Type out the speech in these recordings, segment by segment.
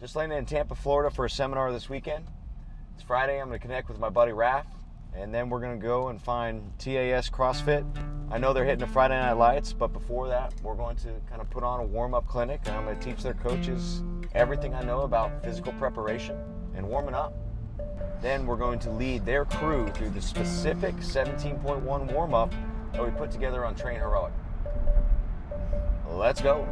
Just landed in Tampa, Florida for a seminar this weekend. It's Friday. I'm going to connect with my buddy Raph, and then we're going to go and find TAS CrossFit. I know they're hitting the Friday Night Lights, but before that, we're going to kind of put on a warm-up clinic, and I'm going to teach their coaches everything I know about physical preparation and warming up. Then we're going to lead their crew through the specific 17.1 warm-up that we put together on Train Heroic. Let's go.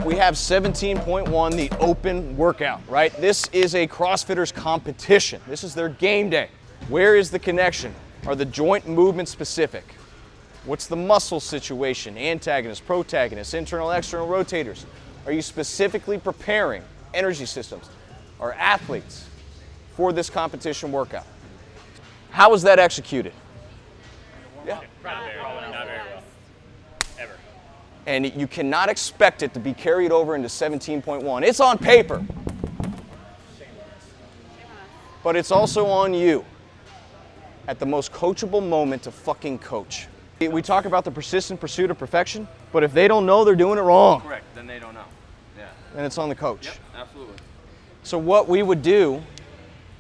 We have 17.1, the open workout, right? This is a CrossFitters competition. This is their game day. Where is the connection? Are the joint movements specific? What's the muscle situation? Antagonists, protagonists, internal, external rotators. Are you specifically preparing energy systems, our athletes, for this competition workout? How was that executed? Yeah. Not very well. Ever. And you cannot expect it to be carried over into 17.1. It's on paper, but it's also on you at the most coachable moment to fucking coach. We talk about the persistent pursuit of perfection, but if they don't know they're doing it wrong, Correct, then they don't know. Yeah. then it's on the coach. Yep, absolutely. So what we would do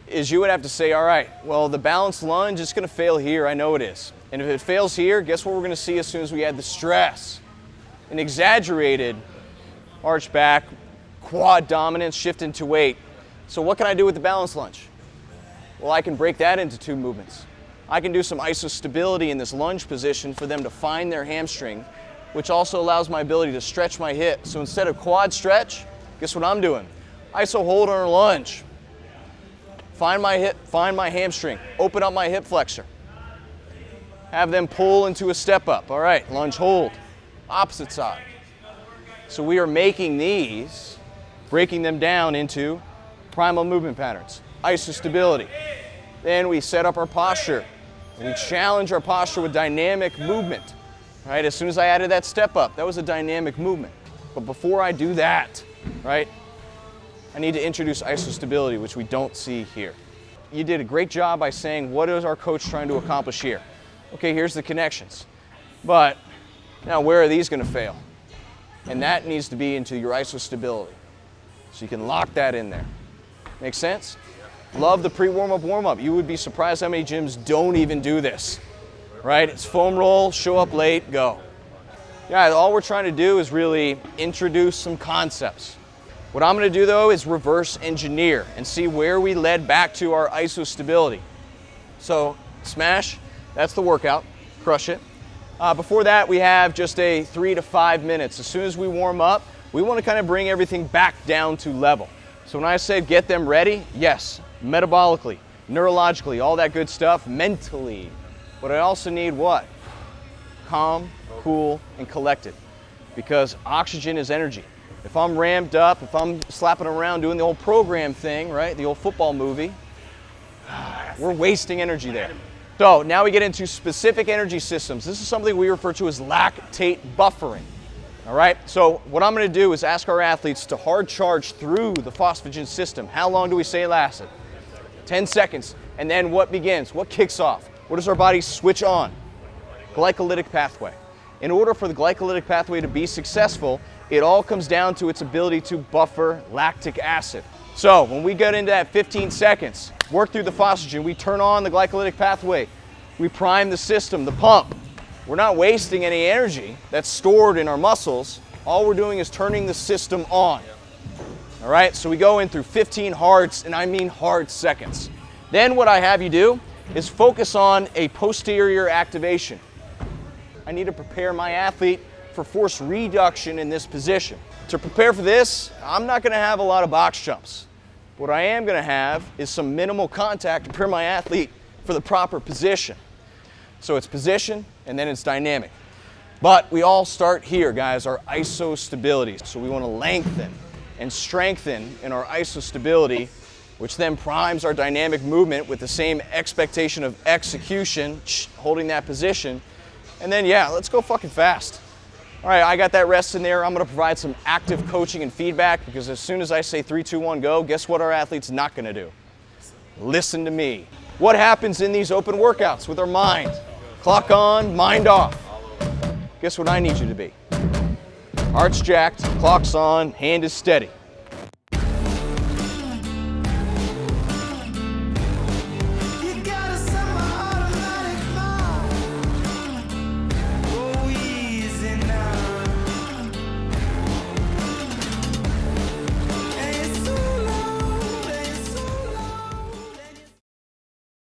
is you would have to say, all right, well, the balanced lunge is going to fail here. I know it is. And if it fails here, guess what we're going to see as soon as we add the stress? An exaggerated arch back, quad dominance, shift into weight. So what can I do with the balanced lunge? Well, I can break that into two movements. I can do some isostability in this lunge position for them to find their hamstring, which also allows my ability to stretch my hip. So instead of quad stretch, guess what I'm doing? Iso hold on a lunge. Find my hip, find my hamstring, open up my hip flexor. Have them pull into a step up. All right, lunge hold, opposite side. So we are making these, breaking them down into primal movement patterns, isostability. Then we set up our posture. We challenge our posture with dynamic movement. Right? As soon as I added that step up, that was a dynamic movement. But before I do that, right, I need to introduce isostability, which we don't see here. You did a great job by saying, what is our coach trying to accomplish here? Okay, here's the connections. But now where are these going to fail? And that needs to be into your isostability. So you can lock that in there. Make sense? Love the pre-warm-up, warm-up. You would be surprised how many gyms don't even do this, right? It's foam roll, show up late, go. Yeah, all we're trying to do is really introduce some concepts. What I'm going to do, though, is reverse engineer and see where we led back to our isostability. So smash, that's the workout, crush it. Before that, we have just a 3 to 5 minutes. As soon as we warm up, we want to kind of bring everything back down to level. So when I say get them ready, yes, metabolically, neurologically, all that good stuff, mentally. But I also need what? Calm, cool, and collected. Because oxygen is energy. If I'm ramped up, if I'm slapping around doing the old program thing, right, the old football movie, we're wasting energy there. So now we get into specific energy systems. This is something we refer to as lactate buffering. All right, so what I'm going to do is ask our athletes to hard charge through the phosphagen system. How long do we say it lasted? 10 seconds. And then what begins? What kicks off? What does our body switch on? Glycolytic pathway. In order for the glycolytic pathway to be successful, it all comes down to its ability to buffer lactic acid. So when we get into that 15 seconds, work through the phosphagen, we turn on the glycolytic pathway, we prime the system, the pump. We're not wasting any energy that's stored in our muscles. All we're doing is turning the system on. All right, so we go in through 15 hard, and I mean hard seconds. Then what I have you do is focus on a posterior activation. I need to prepare my athlete for force reduction in this position. To prepare for this, I'm not going to have a lot of box jumps. What I am going to have is some minimal contact to prepare my athlete for the proper position. So it's position, and then it's dynamic. But we all start here, guys, our isostability. So we want to lengthen and strengthen in our isostability, which then primes our dynamic movement with the same expectation of execution, holding that position. And then, yeah, let's go fucking fast. All right, I got that rest in there. I'm gonna provide some active coaching and feedback because as soon as I say 3, 2, 1, go, guess what our athlete's not gonna do? Listen to me. What happens in these open workouts with our mind? Clock on, mind off. Guess what I need you to be? Heart's jacked, clock's on, hand is steady.